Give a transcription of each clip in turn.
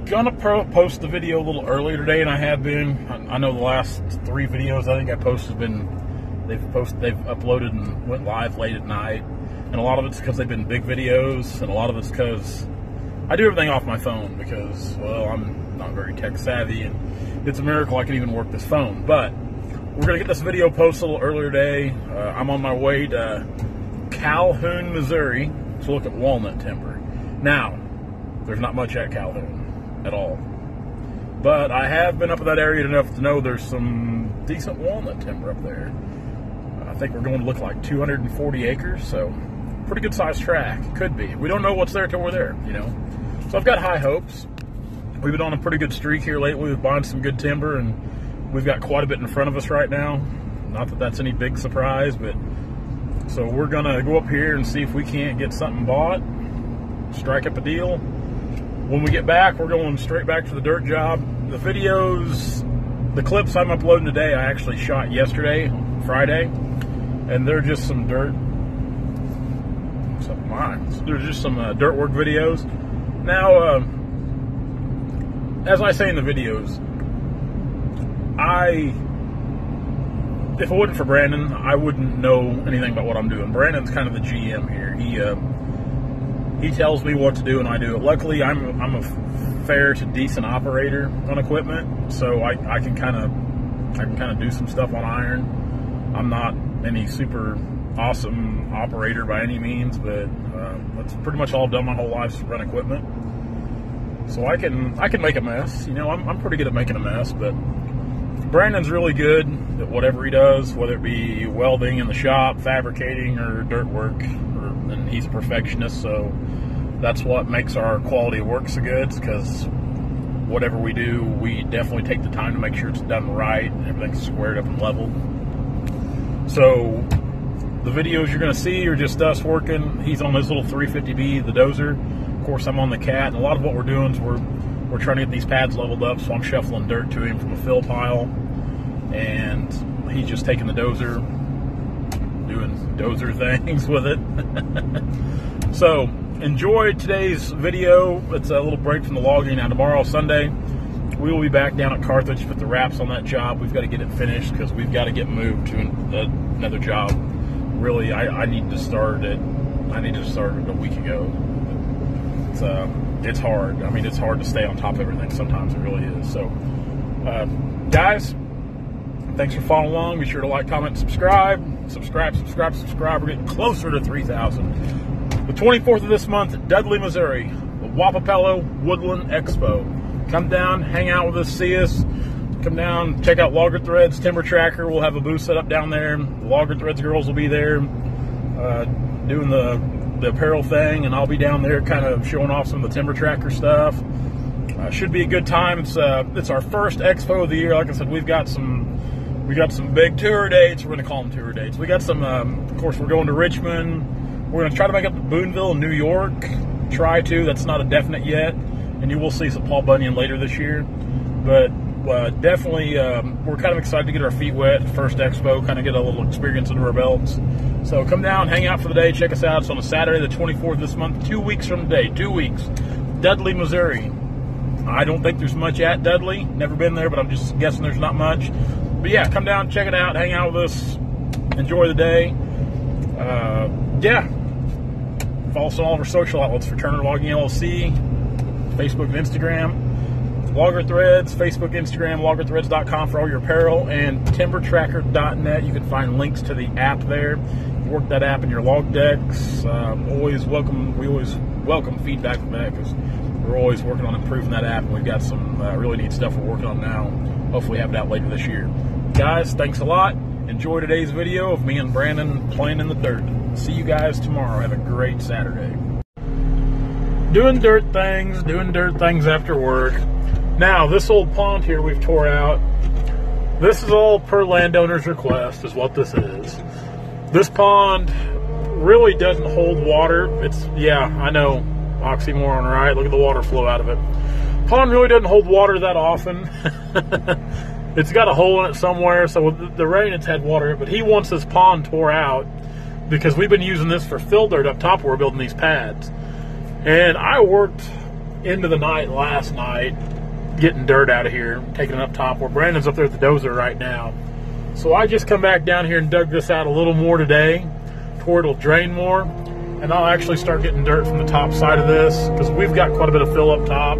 gonna post the video a little earlier today, and I have been. I know the last 3 videos I think I posted have been they've uploaded and went live late at night, and a lot of it's because they've been big videos, and a lot of it's because I do everything off my phone because, well, I'm not very tech savvy, and it's a miracle I can even work this phone. But we're gonna get this video posted a little earlier today. I'm on my way to Calhoun, Missouri to look at walnut timber. Now, there's not much at Calhoun at all, but I have been up in that area enough to know there's some decent walnut timber up there. I think we're going to look like 240 acres, so pretty good sized track. Could be. We don't know what's there till we're there, you know. So I've got high hopes. We've been on a pretty good streak here lately with buying some good timber, and we've got quite a bit in front of us right now. Not that that's any big surprise, but so we're gonna go up here and see if we can't get something bought, strike up a deal. When we get back, we're going straight back to the dirt job. The videos, the clips I'm uploading today, I actually shot yesterday, Friday, and they're just some dirt. They're just some dirt work videos. Now, as I say in the videos, if it wasn't for Brandon, I wouldn't know anything about what I'm doing. Brandon's kind of the GM here. He tells me what to do, and I do it. Luckily, I'm a fair to decent operator on equipment, so I can kind of do some stuff on iron. I'm not any super awesome operator by any means, but that's pretty much all I've done my whole life is run equipment. So I can make a mess. You know, I'm pretty good at making a mess, but Brandon's really good at whatever he does, whether it be welding in the shop, fabricating, or dirt work. And he's a perfectionist, so that's what makes our quality of work so good, because whatever we do, we definitely take the time to make sure it's done right and everything's squared up and leveled. So the videos you're going to see are just us working. He's on his little 350B, the dozer. Of course, I'm on the Cat, and a lot of what we're doing is we're trying to get these pads leveled up, so I'm shuffling dirt to him from a fill pile, and he's just taking the dozer, doing dozer things with it. So enjoy today's video. It's a little break from the logging. Now tomorrow, Sunday, we will be back down at Carthage to put the wraps on that job. We've got to get it finished because we've got to get moved to another job. Really, I need to start it. I need to start it a week ago. It's hard. I mean, it's hard to stay on top of everything. Sometimes it really is. So, guys, thanks for following along. Be sure to like, comment, subscribe. Subscribe. We're getting closer to 3,000. The 24th of this month, Dudley, Missouri, the Wappapello Woodland Expo. Come down, hang out with us, see us. Come down, check out Logger Threads, Timber Tracker. We'll have a booth set up down there. The Logger Threads girls will be there doing the apparel thing, and I'll be down there kind of showing off some of the Timber Tracker stuff. Should be a good time. It's our first expo of the year. Like I said, we got some big tour dates. We're going to call them tour dates. We got some, of course, we're going to Richmond. We're going to try to make up to Boonville in New York. Try to. That's not a definite yet. And you will see some Paul Bunyan later this year. But definitely, we're kind of excited to get our feet wet. First expo, kind of get a little experience under our belts. So come down, hang out for the day. Check us out. It's on a Saturday, the 24th this month. 2 weeks from today. 2 weeks. Dudley, Missouri. I don't think there's much at Dudley. Never been there, but I'm just guessing there's not much. But yeah, come down, check it out, hang out with us, enjoy the day. Yeah. Follow us on all of our social outlets for Turner Logging LLC, Facebook and Instagram. Logger Threads, Facebook, Instagram, loggerthreads.com for all your apparel, and timbertracker.net. You can find links to the app there. Work that app in your log decks. We always welcome feedback from that, because we're always working on improving that app, and we've got some really neat stuff we're working on now. Hopefully have it out later this year. Guys, thanks a lot. Enjoy today's video of me and Brandon playing in the dirt. See you guys tomorrow. Have a great Saturday. Doing dirt things after work. Now, this old pond here we've tore out. This is all per landowner's request, is what this is. This pond really doesn't hold water. Yeah, I know, oxymoron, right? Look at the water flow out of it. Pond really doesn't hold water that often. It's got a hole in it somewhere, so with the rain it's had water in it, but he wants this pond tore out because we've been using this for fill dirt up top where we're building these pads. And I worked into the night last night, getting dirt out of here, taking it up top, where Brandon's up there with the dozer right now. So I just come back down here and dug this out a little more today, to where it'll drain more, and I'll actually start getting dirt from the top side of this, because we've got quite a bit of fill up top.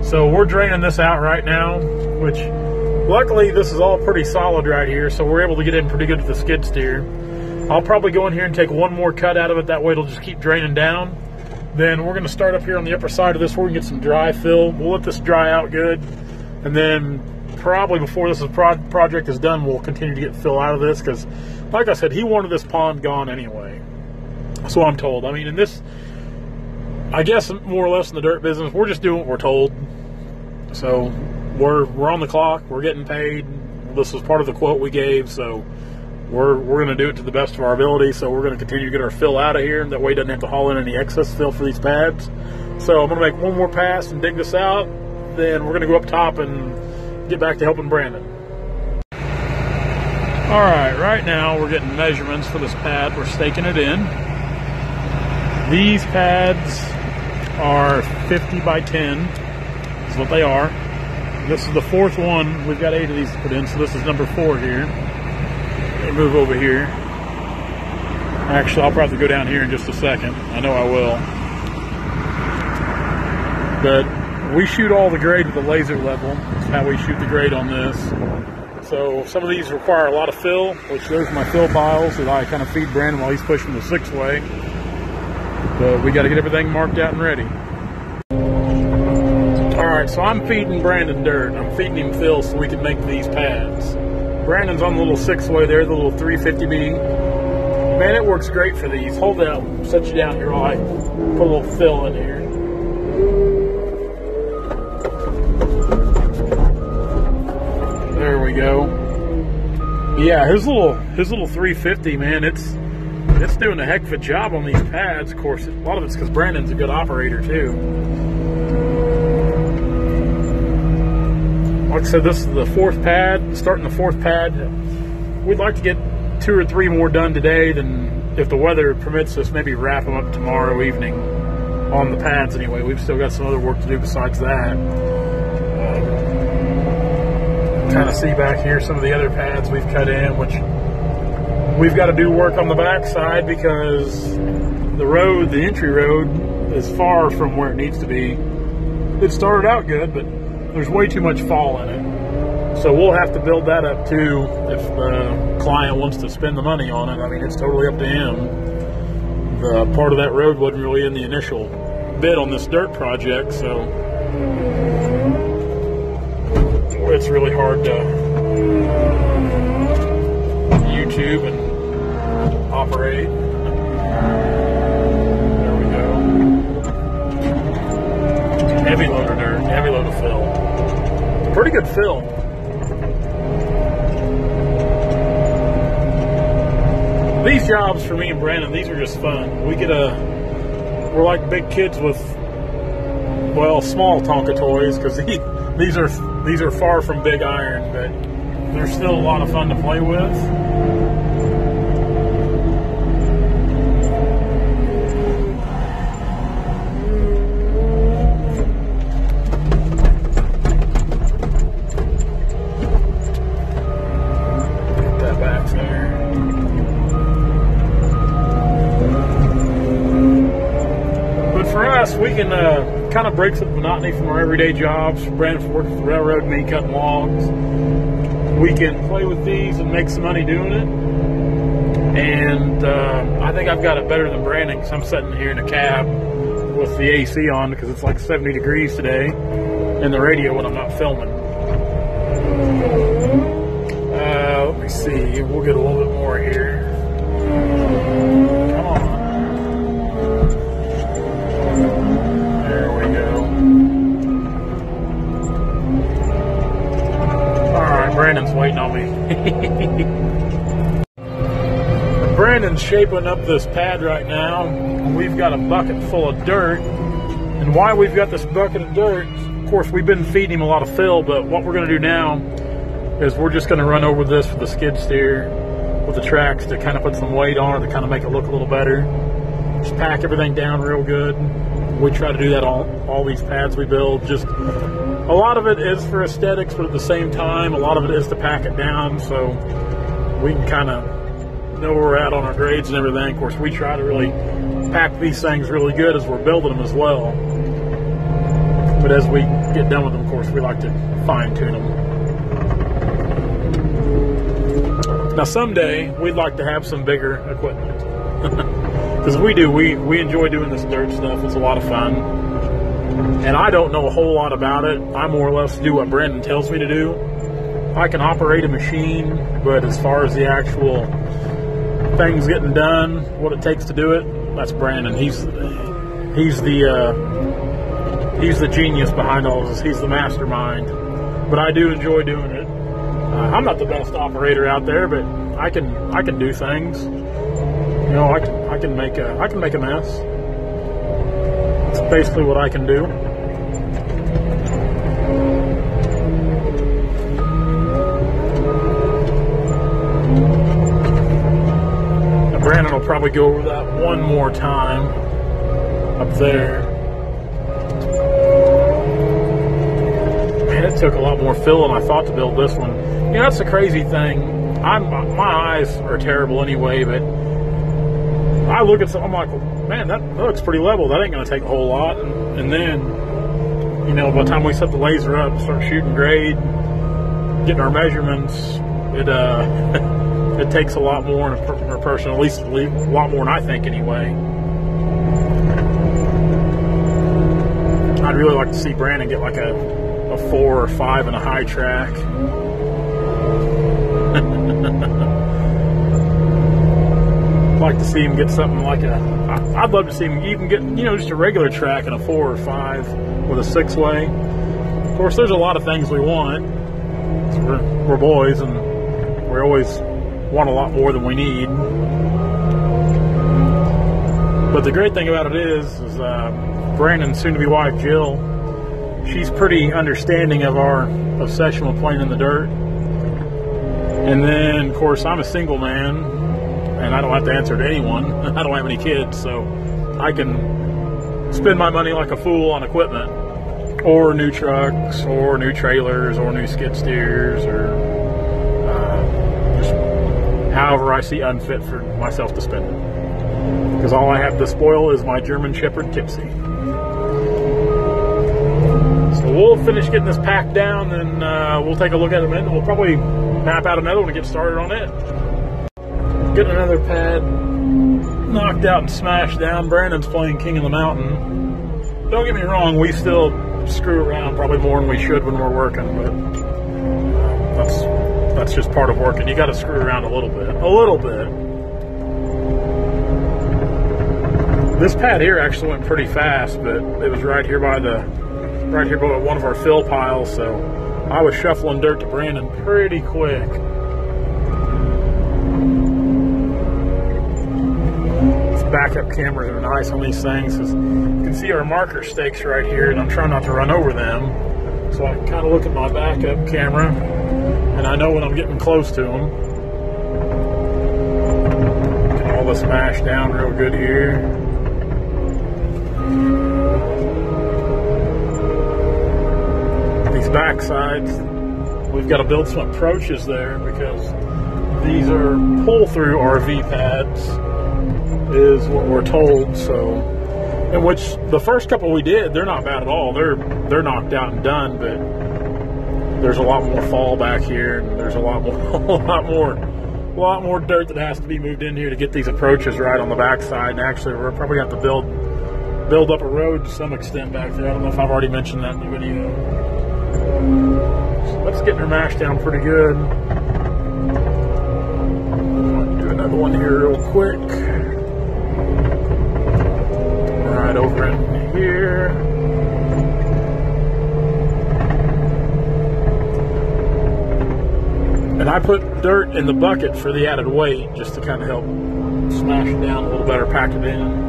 So we're draining this out right now, which luckily this is all pretty solid right here, so we're able to get in pretty good with the skid steer. I'll probably go in here and take one more cut out of it, that way it'll just keep draining down. Then we're going to start up here on the upper side of this where we can get some dry fill. We'll let this dry out good, and then probably before this project is done, we'll continue to get fill out of this, because like I said, he wanted this pond gone anyway. That's what I'm told. I mean, in this, I guess more or less in the dirt business, we're just doing what we're told. So we're on the clock, we're getting paid. This was part of the quote we gave, so we're going to do it to the best of our ability. So we're going to continue to get our fill out of here, and that way he doesn't have to haul in any excess fill for these pads. So I'm going to make one more pass and dig this out, then we're going to go up top and get back to helping Brandon. All right now we're getting measurements for this pad. We're staking it in. These pads are 50 by 10 is what they are. This is the fourth one. We've got 8 of these to put in, so this is number 4 here. Let me move over here. Actually, I'll probably go down here in just a second. I know I will. But we shoot all the grade with the laser level. That's how we shoot the grade on this. So some of these require a lot of fill, which there's my fill piles that I kind of feed Brandon while he's pushing the 6-way. But we got to get everything marked out and ready. Alright, so I'm feeding Brandon dirt. I'm feeding him fill so we can make these pads. Brandon's on the little 6-way there, the little 350B. Man, it works great for these. Hold it out, set you down here while I put a little fill in here. There we go. Yeah, his little 350, man, it's doing a heck of a job on these pads. Of course, a lot of it's because Brandon's a good operator too. Like I said, this is the 4th pad, starting the 4th pad. We'd like to get 2 or 3 more done today, then if the weather permits us, maybe wrap them up tomorrow evening on the pads anyway. We've still got some other work to do besides that. Kind of see back here some of the other pads we've cut in, which we've got to do work on the back side because the road, the entry road, is far from where it needs to be. It started out good, but there's way too much fall in it. So we'll have to build that up too if the client wants to spend the money on it. I mean, it's totally up to him. The part of that road wasn't really in the initial bid on this dirt project, so it's really hard to YouTube and operate. There we go. Heavy load of dirt, heavy load of fill. Pretty good fill. These jobs for me and Brandon, these are just fun. We're like big kids with, well, small Tonka toys, because these are far from big iron, but they're still a lot of fun to play with. Get that back there. But for us, we can kind of breaks up the monotony from our everyday jobs. Brandon works with the railroad, me cutting logs. We can play with these and make some money doing it. And I think I've got it better than Brandon, because I'm sitting here in a cab with the AC on because it's like 70 degrees today, and the radio when I'm not filming. Let me see. We'll get a little bit more here. Come on. There we go. Alright, Brandon's waiting on me. Brandon's shaping up this pad right now. We've got a bucket full of dirt. And why we've got this bucket of dirt, of course, we've been feeding him a lot of fill, but what we're going to do now is we're just going to run over this with the skid steer with the tracks to kind of put some weight on it to kind of make it look a little better. Just pack everything down real good. We try to do that on all these pads we build. Just a lot of it is for aesthetics, but at the same time, a lot of it is to pack it down so we can kind of know where we're at on our grades and everything. Of course, we try to really pack these things really good as we're building them as well. But as we get done with them, of course, we like to fine-tune them. Now, someday, we'd like to have some bigger equipment. Because we enjoy doing this dirt stuff. It's a lot of fun. And I don't know a whole lot about it. I more or less do what Brandon tells me to do. I can operate a machine, but as far as the actual things getting done, what it takes to do it, that's Brandon. He's the genius behind all this. He's the mastermind. But I do enjoy doing it. I'm not the best operator out there, but I can do things. You know, I can make a mess. It's basically what I can do. Now Brandon will probably go over that one more time up there. Man, it took a lot more fill than I thought to build this one. You know, that's the crazy thing. My eyes are terrible anyway, but I look at something, I'm like, man, that looks pretty level. That ain't going to take a whole lot. And then, you know, by the time we set the laser up, start shooting grade, getting our measurements, it takes a lot more in a person, at least a lot more than I think anyway. I'd really like to see Brandon get like a 4 or 5 in a high track. I'd like to see him get something like I'd love to see him even get, you know, just a regular track in a 4 or 5 with a 6-way. Of course, there's a lot of things we want. We're boys, and we always want a lot more than we need. But the great thing about it is Brandon's soon-to-be wife, Jill, she's pretty understanding of our obsession with playing in the dirt. And then, of course, I'm a single man, and I don't have to answer to anyone. I don't have any kids, so I can spend my money like a fool on equipment, or new trucks, or new trailers, or new skid steers, or just however I see unfit for myself to spend it. Because all I have to spoil is my German Shepherd Tipsy. So we'll finish getting this packed down, and we'll take a look at it in a minute. We'll probably map out another one to get started on it. Getting another pad knocked out and smashed down. Brandon's playing King of the Mountain. Don't get me wrong, we still screw around probably more than we should when we're working, but that's just part of working. You got to screw around a little bit. A little bit. This pad here actually went pretty fast, but it was right here by one of our fill piles, so I was shuffling dirt to Brandon pretty quick. These backup cameras are nice on these things. You can see our marker stakes right here, and I'm trying not to run over them. So I can kind of look at my backup camera, and I know when I'm getting close to them. Get all this mashed down real good here. These back sides, we've got to build some approaches there because these are pull-through RV pads, is what we're told. So, in which the first couple we did, they're not bad at all. They're knocked out and done, but there's a lot more fall back here, and there's a lot more dirt that has to be moved in here to get these approaches right on the back side. And actually, we're probably going to have to build up a road to some extent back there. I don't know if I've already mentioned that in the video. So let's get her mashed down pretty good. Do another one here real quick. Right over in here. And I put dirt in the bucket for the added weight, just to kind of help smash it down a little better, pack it in.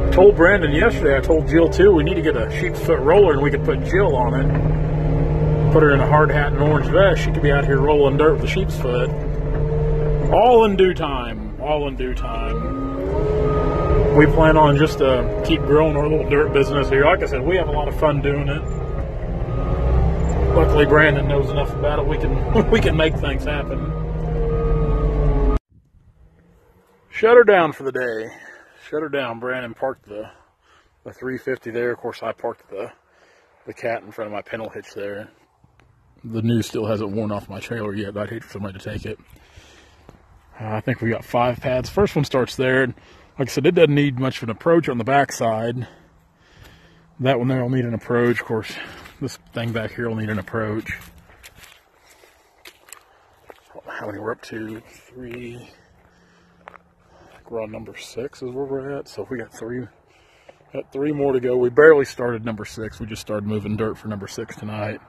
I told Brandon yesterday, I told Jill too, we need to get a sheep's foot roller and we could put Jill on it. Put her in a hard hat and orange vest. She could be out here rolling dirt with a sheep's foot. All in due time. all in due time. We plan on just keep growing our little dirt business here. Like I said, we have a lot of fun doing it. Luckily, Brandon knows enough about it. We can make things happen. Shut her down for the day. Shut her down. Brandon parked the 350 there. Of course, I parked the cat in front of my pintle hitch there. The news still hasn't worn off my trailer yet, but I'd hate for somebody to take it. I think we got 5 pads. First one starts there. Like I said, it doesn't need much of an approach on the backside. That one there will need an approach. Of course, this thing back here will need an approach. How many we're up to? 3. I think we're on number 6 is where we're at. So we got 3. Got 3 more to go. We barely started number 6. We just started moving dirt for number 6 tonight.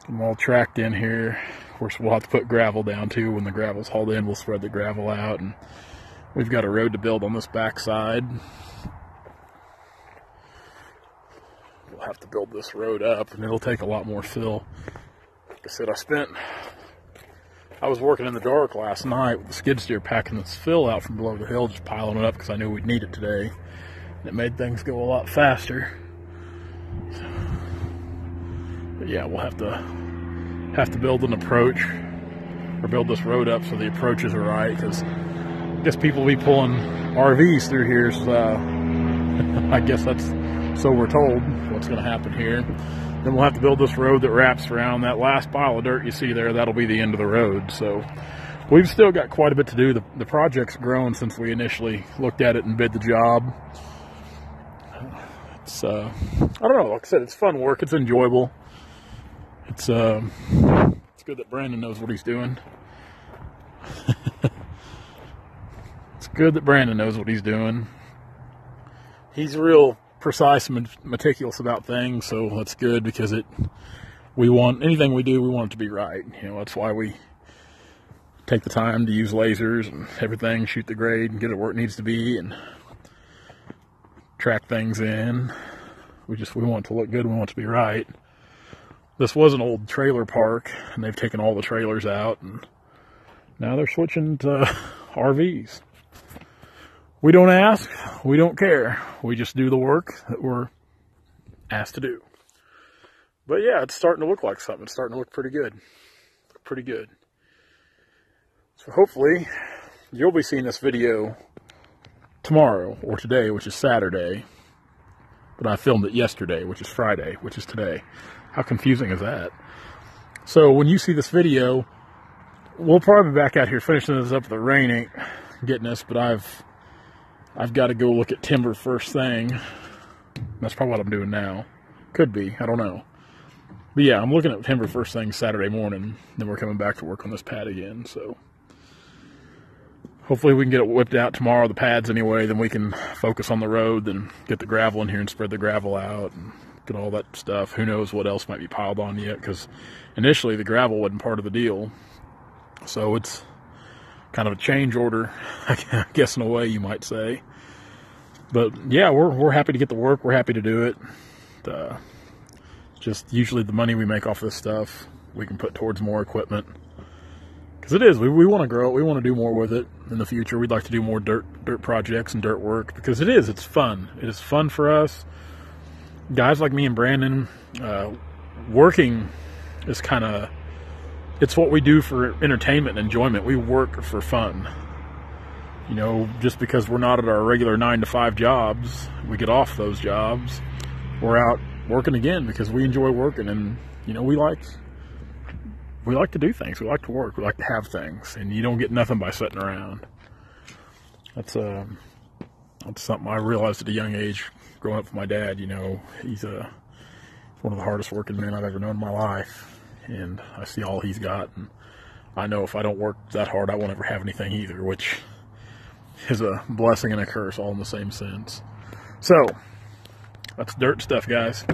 I'm all tracked in here. Of course, we'll have to put gravel down too. When the gravel's hauled in, we'll spread the gravel out. And we've got a road to build on this backside. We'll have to build this road up, and it'll take a lot more fill. Like I said, I was working in the dark last night with the skid steer packing this fill out from below the hill, just piling it up because I knew we'd need it today. And it made things go a lot faster. But yeah, we'll have to build an approach, or build this road up so the approaches are right, because I guess people will be pulling RVs through here. So, I guess that's, so we're told, what's going to happen here. Then we'll have to build this road that wraps around that last pile of dirt you see there. That'll be the end of the road. So we've still got quite a bit to do. The project's grown since we initially looked at it and bid the job. It's I don't know, like I said, it's fun work. It's enjoyable. It's good that Brandon knows what he's doing. It's good that Brandon knows what he's doing. He's real precise and meticulous about things, so that's good, because we want anything we do, we want it to be right. You know, that's why we take the time to use lasers and everything, shoot the grade and get it where it needs to be, and track things in. We want it to look good. We want it to be right. This was an old trailer park, and they've taken all the trailers out, and now they're switching to RVs. We don't ask, we don't care. We just do the work that we're asked to do. But yeah, it's starting to look like something. It's starting to look pretty good. Pretty good. So hopefully, you'll be seeing this video tomorrow, or today, which is Saturday. But I filmed it yesterday, which is Friday, which is today. How confusing is that? So when you see this video, we'll probably be back out here finishing this up. The rain ain't getting us, but I've got to go look at timber first thing. That's probably what I'm doing now. Could be, I don't know. But yeah, I'm looking at timber first thing Saturday morning. Then we're coming back to work on this pad again, so hopefully we can get it whipped out tomorrow, the pads anyway. Then we can focus on the road, then get the gravel in here and spread the gravel out and get all that stuff. Who knows what else might be piled on yet, because initially the gravel wasn't part of the deal. So it's kind of a change order, I guess, in a way you might say. But yeah, we're happy to get the work. We're happy to do it. Just usually the money we make off this stuff, we can put towards more equipment. Because it is, we want to grow it. We want to do more with it in the future. We'd like to do more dirt projects and dirt work, because it's fun. It is fun for us. Guys like me and Brandon, working is kind of, it's what we do for entertainment and enjoyment. We work for fun. You know, just because we're not at our regular 9-to-5 jobs, we get off those jobs, we're out working again because we enjoy working, and you know, we like to do things. We like to work. We like to have things, and you don't get nothing by sitting around. That's something I realized at a young age, growing up with my dad. You know, he's one of the hardest working men I've ever known in my life, and I see all he's got, and I know if I don't work that hard, I won't ever have anything either, which is a blessing and a curse all in the same sense. So that's dirt stuff, guys.